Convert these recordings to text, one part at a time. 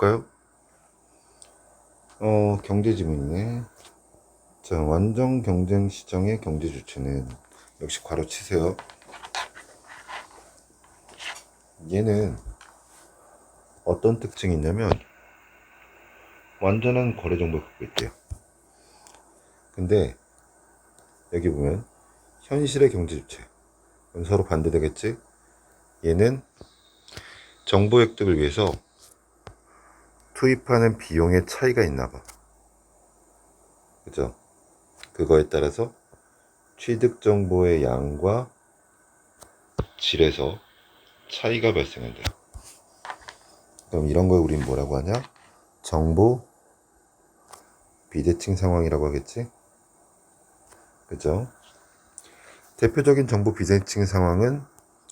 볼까요? 경제 지문이네. 자, 완전 경쟁 시장의 경제 주체는 역시 괄호 치세요. 얘는 어떤 특징이 있냐면 완전한 거래 정보를 갖고 있대요. 근데 여기 보면 현실의 경제 주체, 그럼 서로 반대되겠지? 얘는 정보 획득을 위해서 투입하는 비용의 차이가 있나봐. 그죠? 그거에 따라서 취득 정보의 양과 질에서 차이가 발생한대요. 그럼 이런 걸 우린 뭐라고 하냐? 정보 비대칭 상황이라고 하겠지? 그죠? 대표적인 정보 비대칭 상황은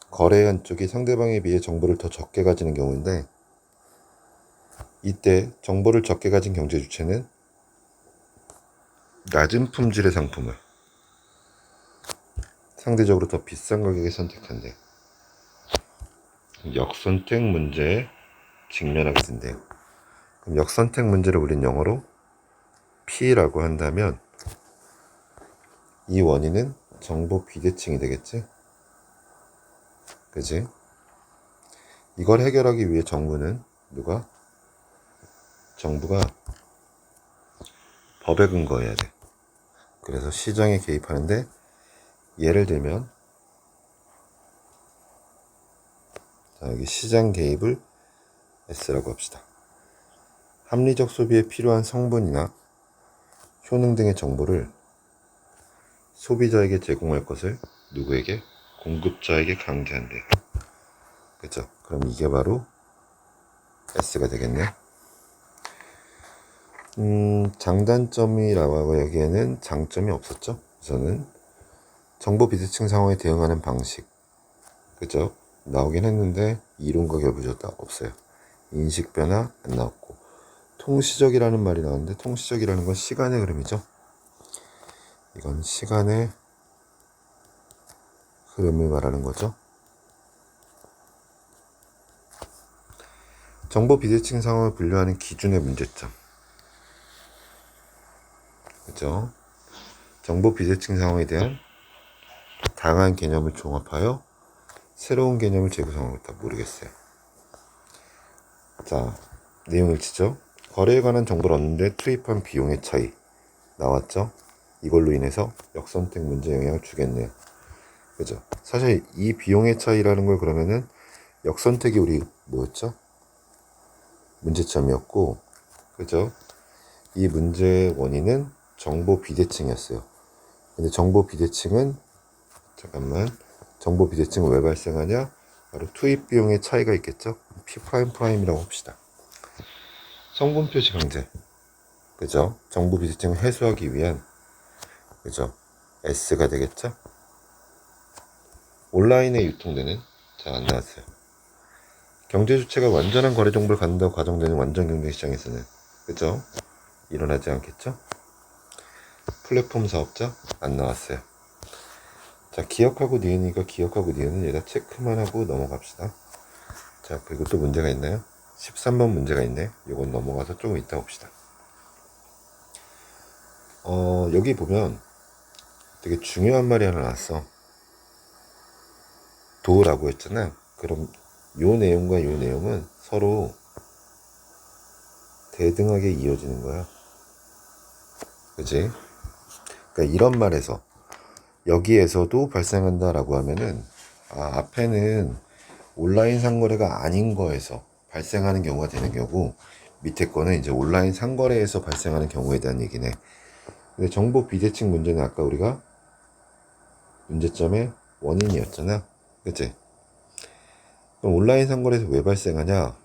거래한 쪽이 상대방에 비해 정보를 더 적게 가지는 경우인데, 이때 정보를 적게 가진 경제 주체는 낮은 품질의 상품을 상대적으로 더 비싼 가격에 선택한대. 역선택 문제에 직면하게 된대요. 그럼 역선택 문제를 우린 영어로 P라고 한다면 이 원인은 정보 비대칭이 되겠지? 그지? 이걸 해결하기 위해 정부가 법에 근거해야 돼. 그래서 시장에 개입하는데, 예를 들면 자, 여기 시장 개입을 S라고 합시다. 합리적 소비에 필요한 성분이나 효능 등의 정보를 소비자에게 제공할 것을 누구에게? 공급자에게 강제한대. 그죠? 그럼 이게 바로 S가 되겠네. 장단점이라고 하고 여기에는 장점이 없었죠. 우선은 정보 비대칭 상황에 대응하는 방식, 그죠? 나오긴 했는데 이론과 결부졌다 없어요. 인식 변화 안 나왔고, 통시적이라는 말이 나왔는데 통시적이라는 건 시간의 흐름이죠. 이건 시간의 흐름을 말하는 거죠. 정보 비대칭 상황을 분류하는 기준의 문제점, 그죠? 정보 비대칭 상황에 대한 다양한 개념을 종합하여 새로운 개념을 재구성하고 있다. 모르겠어요. 자, 내용 일치죠? 거래에 관한 정보를 얻는데 투입한 비용의 차이 나왔죠? 이걸로 인해서 역선택 문제에 영향을 주겠네요. 그죠? 사실 이 비용의 차이라는 걸 그러면은 역선택이 우리 뭐였죠? 문제점이었고, 그죠? 이 문제의 원인은 정보 비대칭이었어요. 근데 정보 비대칭은 정보 비대칭은 왜 발생하냐? 바로 투입 비용의 차이가 있겠죠? P'I라고 합시다. 성분 표시 강제, 그죠? 정보 비대칭을 해소하기 위한, 그죠? S가 되겠죠? 온라인에 유통되는, 자, 안 나왔어요. 경제 주체가 완전한 거래 정보를 갖는다고 가정되는 완전 경쟁 시장에서는, 그죠? 일어나지 않겠죠? 플랫폼 사업자 안 나왔어요. 자, 기억하고 니은이니까 기억하고 니은은 여기다 체크만 하고 넘어갑시다. 자, 그리고 또 문제가 있나요? 13번 문제가 있네. 이건 넘어가서 조금 이따 봅시다. 여기 보면 되게 중요한 말이 하나 나왔어. 도라고 했잖아. 그럼 요 내용과 요 내용은 서로 대등하게 이어지는 거야. 그치? 그러니까 이런 말에서 여기에서도 발생한다라고 하면은, 앞에는 온라인 상거래가 아닌 거에서 발생하는 경우가 되는 경우, 밑에 거는 이제 온라인 상거래에서 발생하는 경우에 대한 얘기네. 근데 정보 비대칭 문제는 아까 우리가 문제점의 원인이었잖아. 그치? 그럼 온라인 상거래에서 왜 발생하냐?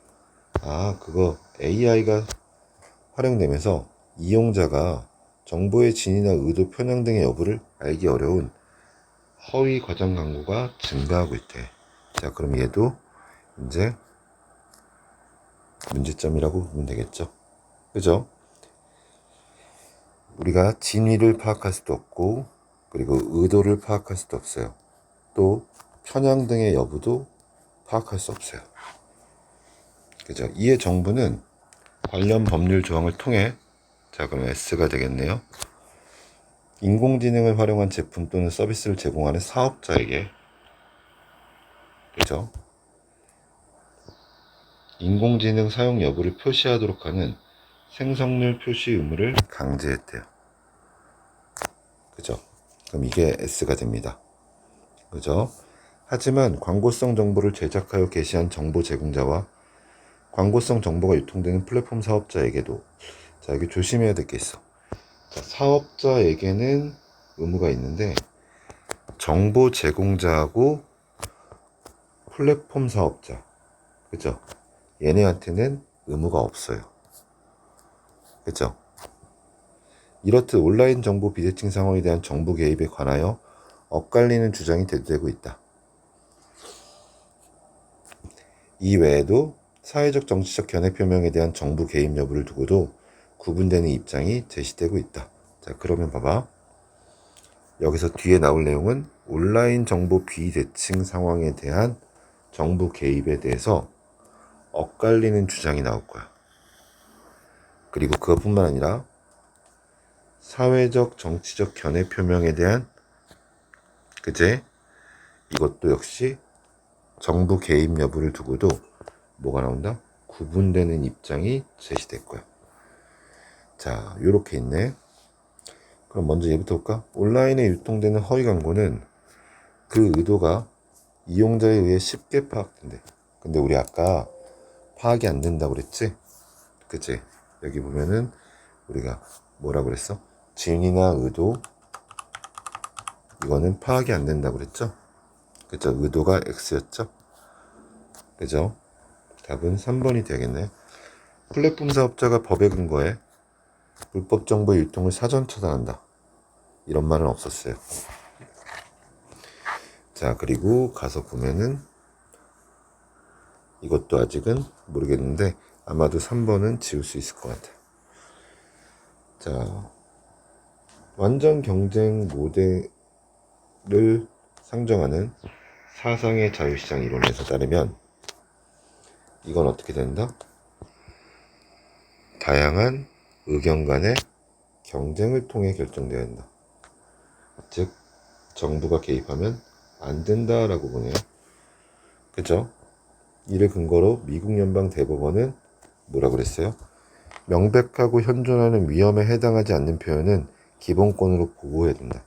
그거 AI가 활용되면서 이용자가 정보의 진위나 의도 편향 등의 여부를 알기 어려운 허위 과장 광고가 증가하고 있대. 자, 그럼 얘도 이제 문제점이라고 보면 되겠죠. 그죠? 우리가 진위를 파악할 수도 없고, 그리고 의도를 파악할 수도 없어요. 또 편향 등의 여부도 파악할 수 없어요. 그죠? 이에 정부는 관련 법률 조항을 통해, 자 그럼 S가 되겠네요. 인공지능을 활용한 제품 또는 서비스를 제공하는 사업자에게, 그죠? 인공지능 사용 여부를 표시하도록 하는 생성률 표시 의무를 강제했대요. 그죠? 그럼 이게 S가 됩니다. 그죠? 하지만 광고성 정보를 제작하여 게시한 정보 제공자와 광고성 정보가 유통되는 플랫폼 사업자에게도, 자 여기 조심해야 될 게 있어. 자, 사업자에게는 의무가 있는데 정보 제공자하고 플랫폼 사업자, 그죠? 얘네한테는 의무가 없어요. 그죠? 이렇듯 온라인 정보 비대칭 상황에 대한 정부 개입에 관하여 엇갈리는 주장이 대두되고 있다. 이 외에도 사회적 정치적 견해 표명에 대한 정부 개입 여부를 두고도 구분되는 입장이 제시되고 있다. 자, 그러면 봐봐. 여기서 뒤에 나올 내용은 온라인 정보 비대칭 상황에 대한 정부 개입에 대해서 엇갈리는 주장이 나올 거야. 그리고 그것뿐만 아니라 사회적 정치적 견해 표명에 대한, 그제? 이것도 역시 정부 개입 여부를 두고도 뭐가 나온다? 구분되는 입장이 제시될 거야. 자, 요렇게 있네. 그럼 먼저 얘부터 볼까? 온라인에 유통되는 허위 광고는 그 의도가 이용자에 의해 쉽게 파악된대. 근데 우리 아까 파악이 안 된다고 그랬지? 그치? 여기 보면은 우리가 뭐라고 그랬어? 진위나 의도, 이거는 파악이 안 된다고 그랬죠? 그죠? 의도가 X였죠? 그죠? 답은 3번이 되겠네. 플랫폼 사업자가 법에 근거해 불법 정보 유통을 사전 차단한다. 이런 말은 없었어요. 자, 그리고 가서 보면은 이것도 아직은 모르겠는데 아마도 3번은 지울 수 있을 것 같아요. 자, 완전 경쟁 모델을 상정하는 사상의 자유시장 이론에서 따르면 이건 어떻게 된다? 다양한 의견 간의 경쟁을 통해 결정되어야 한다. 즉 정부가 개입하면 안 된다라고 보네요. 그죠? 이를 근거로 미국 연방 대법원은 뭐라 그랬어요? 명백하고 현존하는 위험에 해당하지 않는 표현은 기본권으로 보호해야 된다.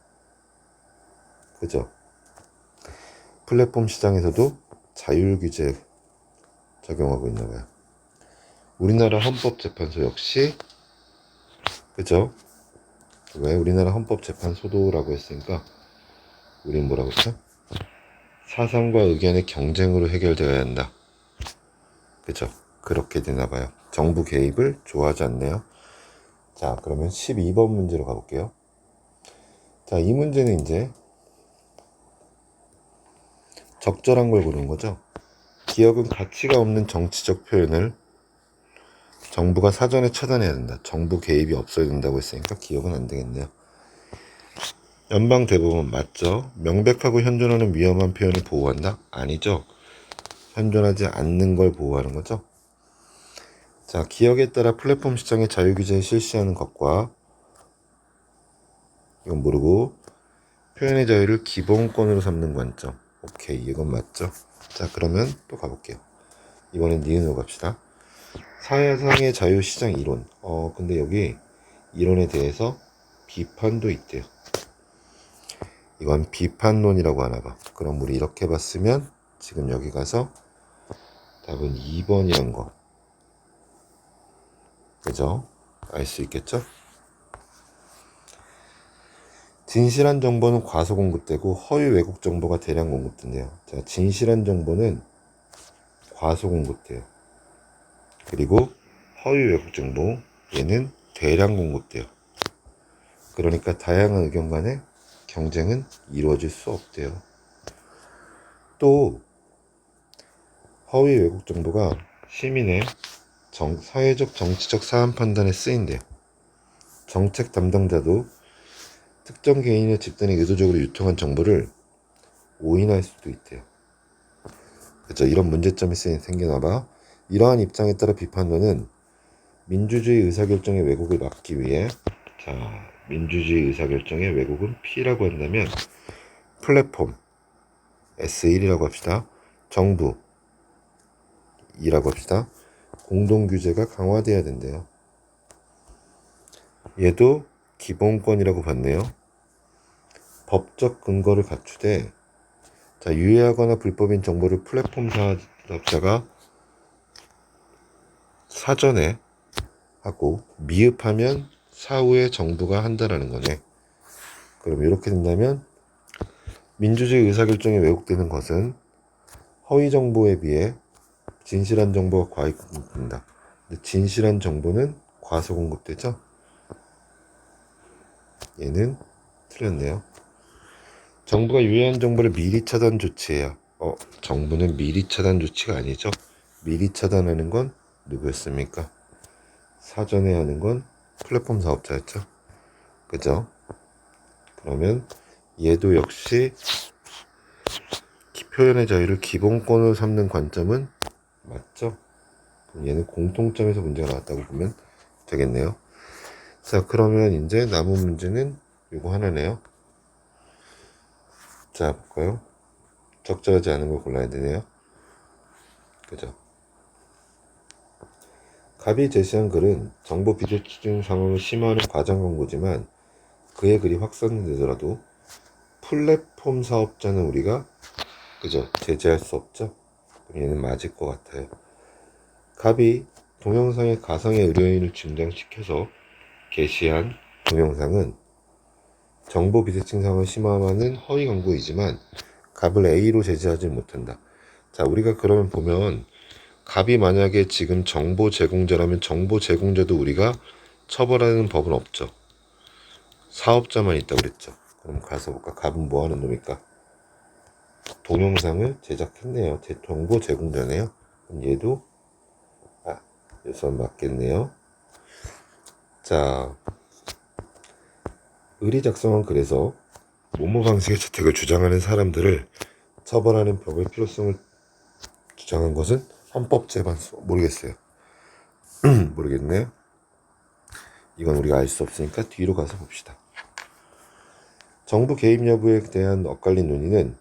그죠? 플랫폼 시장에서도 자율 규제 적용하고 있나 봐요. 우리나라 헌법재판소 역시, 그죠? 왜 우리나라 헌법재판소도라고 했으니까 우린 뭐라고 했죠? 사상과 의견의 경쟁으로 해결되어야 한다. 그죠? 그렇게 되나 봐요. 정부 개입을 좋아하지 않네요. 자, 그러면 12번 문제로 가볼게요. 자, 이 문제는 이제 적절한 걸 고르는 거죠. 기업은 가치가 없는 정치적 표현을 정부가 사전에 차단해야 된다. 정부 개입이 없어야 된다고 했으니까 기업은 안 되겠네요. 연방 대법원 맞죠? 명백하고 현존하는 위험한 표현을 보호한다? 아니죠. 현존하지 않는 걸 보호하는 거죠. 자, 기업에 따라 플랫폼 시장의 자유규제를 실시하는 것과, 이건 모르고, 표현의 자유를 기본권으로 삼는 관점. 오케이, 이건 맞죠. 자, 그러면 또 가볼게요. 이번엔 니은으로 갑시다. 사회상의 자유시장 이론. 근데 여기 이론에 대해서 비판도 있대요. 이건 비판론이라고 하나 봐. 그럼 우리 이렇게 봤으면 지금 여기 가서 답은 2번이란 거. 그죠? 알 수 있겠죠? 진실한 정보는 과소 공급되고 허위 왜곡 정보가 대량 공급된대요. 자, 진실한 정보는 과소 공급돼요. 그리고 허위 왜곡 정보, 얘는 대량 공급돼요. 그러니까 다양한 의견 간의 경쟁은 이루어질 수 없대요. 또 허위 왜곡 정보가 시민의 사회적 정치적 사안 판단에 쓰인대요. 정책 담당자도 특정 개인의 집단이 의도적으로 유통한 정보를 오인할 수도 있대요. 그렇죠? 이런 문제점이 생겨나봐. 이러한 입장에 따라 비판론은 민주주의 의사결정의 왜곡을 막기 위해, 자, 민주주의 의사결정의 왜곡은 P라고 한다면 플랫폼 S1이라고 합시다. 정부 2라고 합시다. 공동규제가 강화돼야 된대요. 얘도 기본권이라고 봤네요. 법적 근거를 갖추되, 자, 유해하거나 불법인 정보를 플랫폼 사업자가 사전에 하고 미흡하면 사후에 정부가 한다라는 거네. 그럼 이렇게 된다면 민주주의 의사결정이 왜곡되는 것은 허위 정보에 비해 진실한 정보가 과잉 공급된다. 근데 진실한 정보는 과소 공급되죠? 얘는 틀렸네요. 정부가 유해한 정보를 미리 차단 조치해야, 정부는 미리 차단 조치가 아니죠. 미리 차단하는 건 누구였습니까? 사전에 하는 건 플랫폼 사업자였죠. 그죠? 그러면 얘도 역시 표현의 자유를 기본권으로 삼는 관점은 맞죠? 그럼 얘는 공통점에서 문제가 나왔다고 보면 되겠네요. 자, 그러면 이제 남은 문제는 이거 하나네요. 자, 볼까요? 적절하지 않은 걸 골라야 되네요. 그죠? 갑이 제시한 글은 정보 비대칭 상황을 심화하는 과장 광고지만 그의 글이 확산되더라도 플랫폼 사업자는 우리가, 그죠? 제재할 수 없죠? 그럼 얘는 맞을 것 같아요. 갑이 동영상에 가상의 의료인을 등장시켜서 게시한 동영상은 정보 비대칭 상황을 심화하는 허위 광고이지만 갑을 A로 제재하지 못한다. 자, 우리가 그러면 보면 갑이 만약에 지금 정보 제공자라면 정보 제공자도 우리가 처벌하는 법은 없죠. 사업자만 있다고 그랬죠. 그럼 가서 볼까? 갑은 뭐 하는 놈일까? 동영상을 제작했네요. 정보 제공자네요. 그럼 얘도 여기서 맞겠네요. 자, 의리 작성한 글에서 모모 방식의 채택을 주장하는 사람들을 처벌하는 법의 필요성을 주장한 것은 헌법재판소. 모르겠어요. 모르겠네요. 이건 우리가 알 수 없으니까 뒤로 가서 봅시다. 정부 개입 여부에 대한 엇갈린 논의는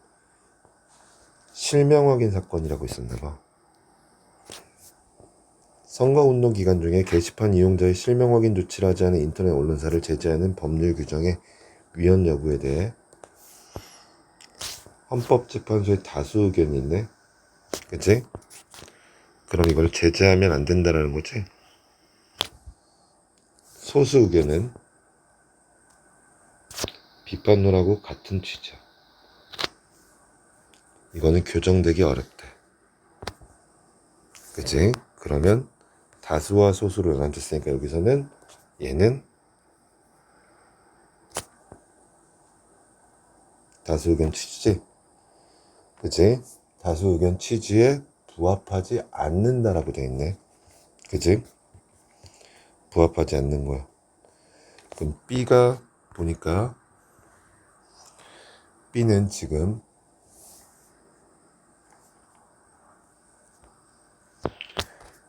실명 확인 사건이라고 있었나봐. 선거운동 기간 중에 게시판 이용자의 실명 확인 조치를 하지 않은 인터넷 언론사를 제재하는 법률 규정의 위헌 여부에 대해 헌법재판소의 다수 의견이 있네. 그치? 그럼 이걸 제재하면 안 된다라는 거지? 소수 의견은 비판론하고 같은 취지야. 이거는 교정되기 어렵대. 그치? 그러면 다수와 소수로 나눠졌으니까 여기서는 얘는 다수 의견 취지. 그치? 다수 의견 취지에 부합하지 않는다라고 되어 있네. 그치? 부합하지 않는 거야. 그럼 B가 보니까 B는 지금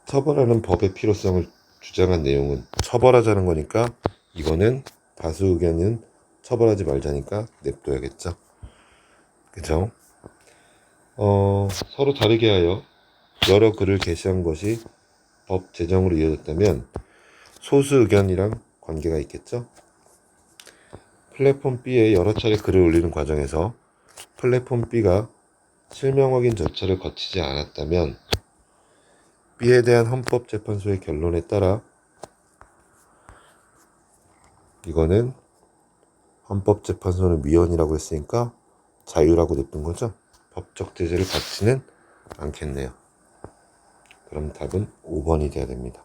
처벌하는 법의 필요성을 주장한 내용은 처벌하자는 거니까 이거는 다수 의견은 처벌하지 말자니까 냅둬야겠죠. 그죠? 서로 다르게 하여 여러 글을 게시한 것이 법 제정으로 이어졌다면 소수 의견이랑 관계가 있겠죠. 플랫폼 B에 여러 차례 글을 올리는 과정에서 플랫폼 B가 실명 확인 절차를 거치지 않았다면 B에 대한 헌법재판소의 결론에 따라 이거는 헌법재판소는 위헌이라고 했으니까 자유라고 냅둔 거죠. 법적 제재를 받지는 않겠네요. 그럼 답은 5번이 돼야 됩니다.